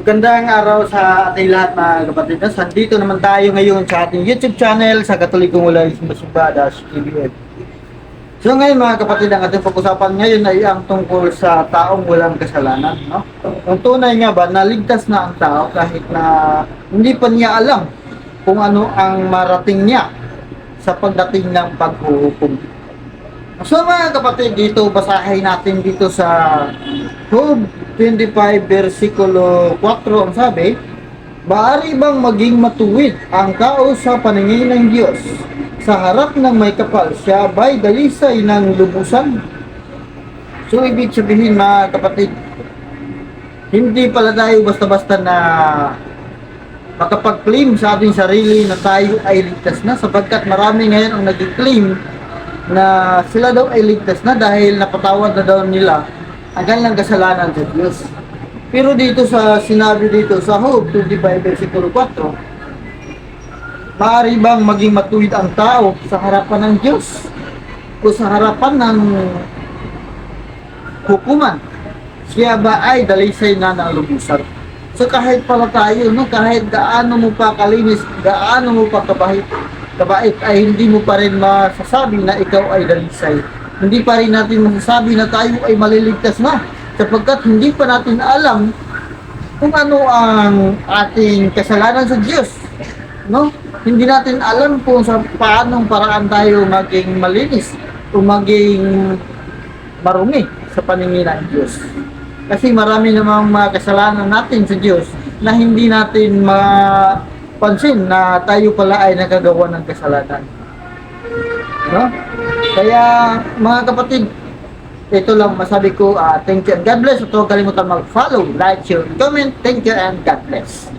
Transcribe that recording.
Magandang araw sa ating lahat mga kapatid. Nandito naman tayo ngayon sa ating YouTube channel sa Katolikong Ulay Simba-Simba-TVN. So ngayon mga kapatid, ang ating pag-usapan ngayon ay ang tungkol sa taong walang kasalanan. No? Ang tunay nga ba, naligtas na ang tao kahit na hindi pa niya alam kung ano ang marating niya sa pagdating ng paghuhukom. So mga kapatid, dito basahin natin dito sa Job 25 versikulo 4 ang sabi, "Maaari bang maging matuwid ang tao sa paningin ng Diyos? Sa harap ng may kapal, siya ba'y dalisay ng lubusan?" So ibig sabihin mga kapatid, hindi pala tayo basta-basta na makapag-claim sa ating sarili na tayo ay ligtas na, sapagkat marami ngayon ang nag-claim na sila daw ay ligtas na dahil napatawad na daw nila ang kanilang kasalanan sa Diyos. Pero dito sa sinabi dito sa Job 25 versikulo 4, maaari bang maging matuwid ang tao sa harapan ng Diyos o sa harapan ng hukuman? Siya ba ay dalisay na ng lubusan? So kahit pala tayo, no, kahit gaano mo pa kalinis, gaano mo pa kabait, ay hindi mo pa rin masasabi na ikaw ay dalisay. Hindi pa rin natin masasabi na tayo ay maliligtas na, sapagkat hindi pa natin alam kung ano ang ating kasalanan sa Diyos. No? Hindi natin alam kung sa paanong paraan tayo maging malinis o maging marumi sa paningin ng Diyos. Kasi marami namang mga kasalanan natin sa Diyos na hindi natin mapansin na tayo pala ay nakagawa ng kasalanan. No? Kaya mga kapatid, ito lang masabi ko, thank you and God bless. At huwag kalimutan mag-follow, like, share, comment. Thank you and God bless.